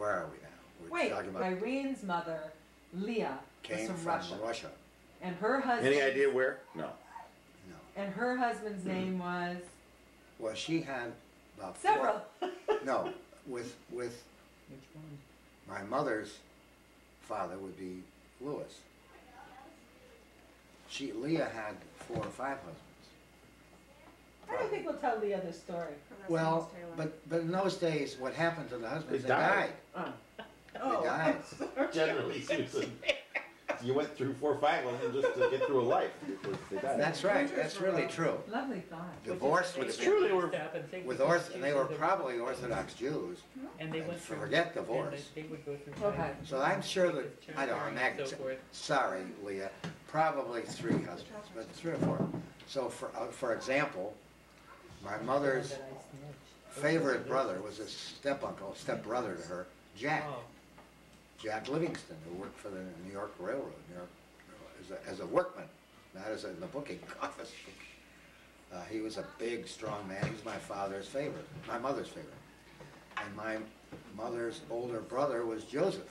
where are we now? We're Wait, talking about Irene's mother, Leah, came was from from Russia. And her husband... Any idea where? No. No. And her husband's name was... Well, she had about Several. No, with Which one? my mother's father would be Louis. Leah had 4 or 5 husbands. I don't think we'll tell Leah this story. Well, but in those days, what happened to the husbands? They They died. died. Oh. They died. Generally, Susan. You went through 4 or 5 of them just to get through a life before they died. That's right. That's really true. Lovely thought. Divorce would have It's true, they were and they were probably Orthodox Jews. And they went through. Forget divorce. They would go through. Okay. So I'm sure that, I don't know, So forth. sorry, Leah, probably 3 husbands, but 3 or 4. So for example, my mother's favorite brother was a step-brother to her, Jack. Oh. Jack Livingston, who worked for the New York Railroad, as a workman, not as in the booking office. He was a big, strong man. He was my father's favorite, my mother's favorite. And my mother's older brother was Joseph.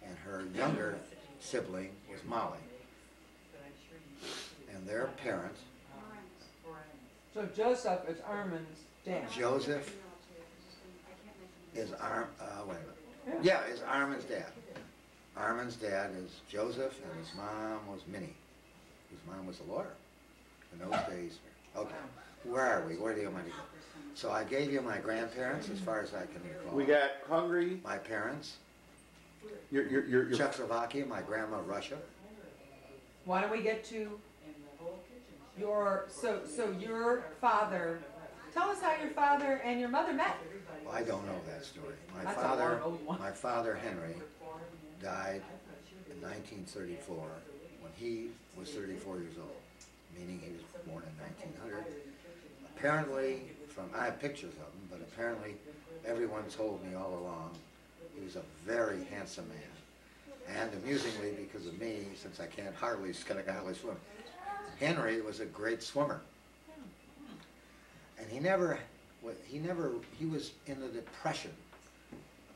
And her younger sibling was Molly. And their parents, So Joseph is Armin's dad. Joseph is wait a minute. Yeah, is Armin's dad. Armin's dad is Joseph, and his mom was Minnie, whose mom was a lawyer in those days. Okay, where are we? Where do you want to go? So I gave you my grandparents, as far as I can recall. We got Hungary. My parents, Your Czechoslovakia, my grandma, Russia. Why don't we get to your, so your father, tell us how your father and your mother met. Well, I don't know that story. That's a hard old one. My father, Henry, died in 1934 when he was 34 years old, meaning he was born in 1900. Apparently, I have pictures of him, but apparently everyone told me all along he was a very handsome man. And amusingly, because of me, since I can't hardly swim, Henry was a great swimmer. And he was in the Depression.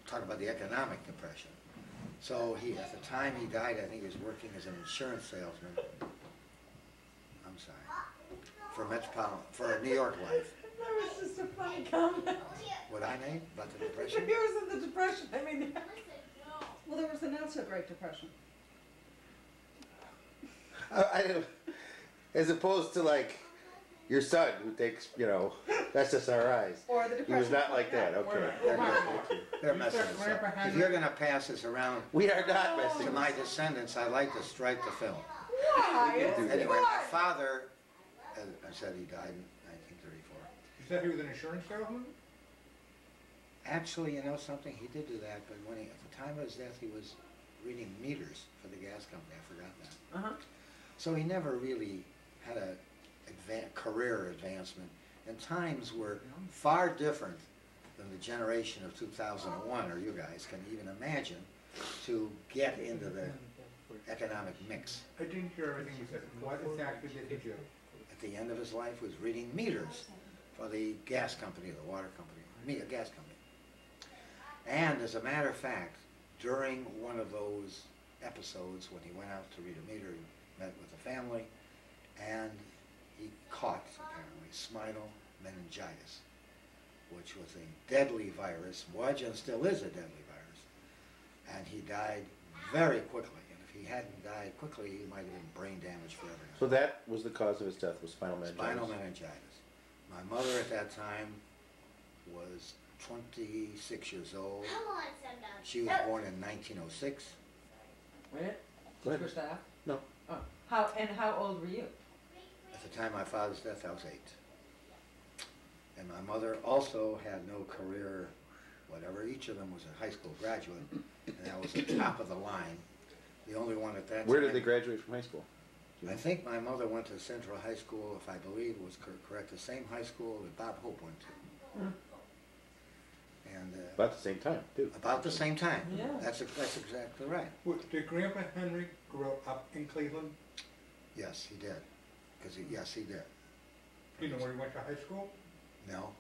Talk about the economic depression. So at the time he died, I think he was working as an insurance salesman. I'm sorry. For New York Life. That was just a funny comment. What I made about the Depression? He was in the Depression. I mean, Well, there was the not so Great Depression. as opposed to like your son who takes, SSRIs. Or the He was Depression. not like that. Okay. They're messing us up. If you're going to pass this around We are not to messing. my descendants, I'd like to strike the film. why? It's Anyway, my good. father, as I said, he died in 1934. You said he was an insurance salesman? Actually, you know something? He did do that, but at the time of his death, he was reading meters for the gas company. I forgot that. Uh-huh. So he never really had a career advancement. And times were far different than the generation of 2001, or you guys can even imagine, to get into the economic mix. I didn't hear everything you said. What exactly did he do? At the end of his life, was reading meters for the gas company, the water company, a gas company. And as a matter of fact, during one of those episodes when he went out to read a meter, he met with the family, and he caught, apparently, spinal meningitis, which was a deadly virus, was and still is a deadly virus. And he died very quickly. And if he hadn't died quickly, he might have been brain damaged forever. So that was the cause of his death, was spinal meningitis. Spinal meningitis. My mother at that time was 26 years old. She was born in 1906. Wait, Go ahead. switch that. No. Oh. How old were you? At the time of my father's death, I was 8. And my mother also had no career, whatever. Each of them was a high school graduate, and that was the top of the line. The only one at that time. Where did they graduate from high school? I think my mother went to Central High School, if I believe it was correct, the same high school that Bob Hope went to. And About the same time, too. about the same time. Yeah. That's exactly right. Did Grandpa Henry grow up in Cleveland? Yes, he did. Yes, he did. Do you know where he went to high school? No,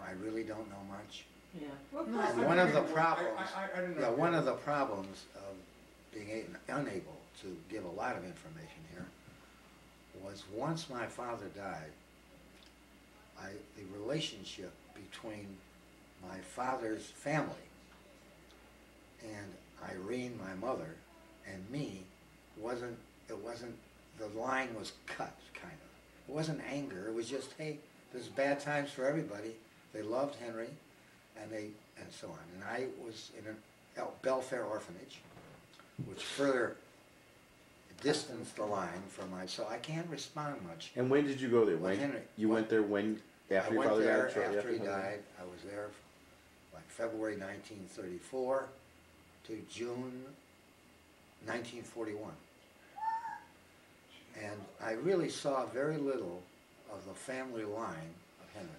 I really don't know much. Yeah. Well, of course. One of the problems, I didn't know. yeah, one of the problems of being unable to give a lot of information here was once my father died, the relationship between my father's family and Irene, my mother, and me the line was cut, kind of. It wasn't anger, it was just, hey, there's bad times for everybody. They loved Henry, and so on. And I was in a Belfair orphanage, which further distanced the line from so I can't respond much. And when did you go there? Well, When Henry- you went there? When after I your went father there died? Shortly after he Henry died. I was there like February 1934 to June 1941. And I really saw very little of the family line of Henry.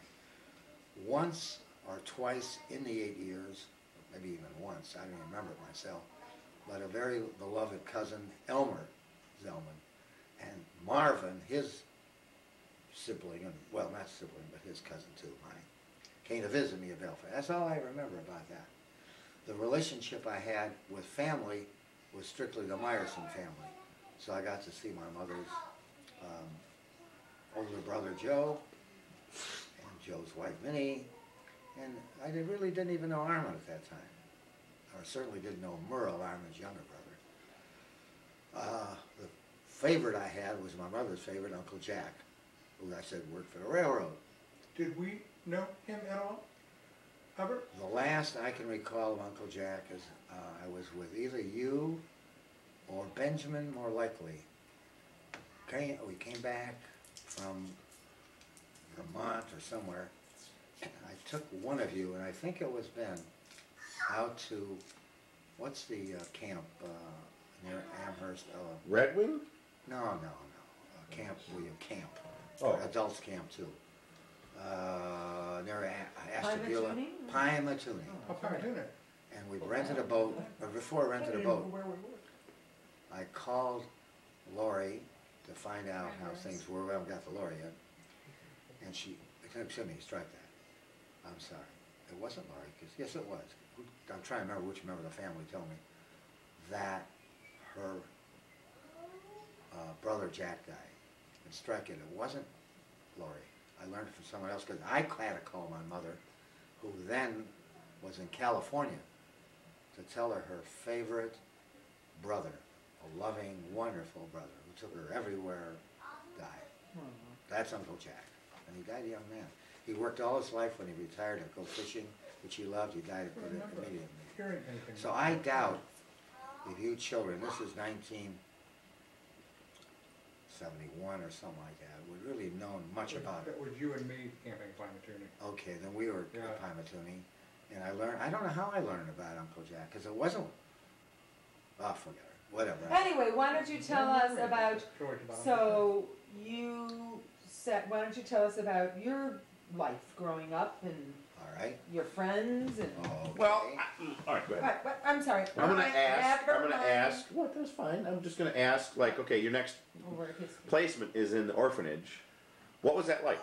Once or twice in the 8 years, maybe even once, I don't even remember it myself, but a very beloved cousin, Elmer Zelman, and Marvin, his sibling, and well, not sibling, but his cousin too, mine, came to visit me at Belfast. That's all I remember about that. The relationship I had with family was strictly the Meyerson family. So I got to see my mother's older brother Joe, and Joe's wife Minnie, and I really didn't even know Armin at that time. Or certainly didn't know Merle, Armin's younger brother. The favorite I had was my mother's favorite, Uncle Jack, who I said worked for the railroad. Did we know him at all? Ever? The last I can recall of Uncle Jack is I was with either you or Benjamin, more likely. We came back from Vermont or somewhere. I took one of you, and I think it was Ben, out to, what's the camp near Amherst? Red Wing? No. Camp William Camp. Oh. Adults camp too. Near Ashtabula. Pymatoonie? Pymatoonie. How far in it? And we rented a boat, or before I rented a boat, Where we were. I called Lori to find out how things were. We haven't got the Lori yet. And she, excuse me, strike that. I'm sorry. It wasn't Lori, because, yes it was. I'm trying to remember which member of the family told me that her brother Jack died. And strike it, it wasn't Lori. I learned it from someone else, because I had to call my mother, who then was in California, to tell her favorite brother, a loving, wonderful brother, who took her everywhere, died. That's Uncle Jack. And he died a young man. He worked all his life when he retired to go fishing, which he loved. He died immediately. Hearing anything. So I doubt if you children, this is 1971 or something like that, would really known much about it. That was you and me camping at Pymatoonie. Okay, then we were Yeah. at Pymatoonie, and I don't know how I learned about Uncle Jack, because it wasn't, forget it, whatever. Anyway, why don't you tell us about, George Bob. so you said, why don't you tell us about your life growing up and All right. your friends and. Okay. Well, all right, go ahead. What, I'm sorry. I'm gonna ask. Never I'm gonna mind. ask. What? That's fine. I'm just gonna ask. Like, okay, your next Over history. placement is in the orphanage. What was that like?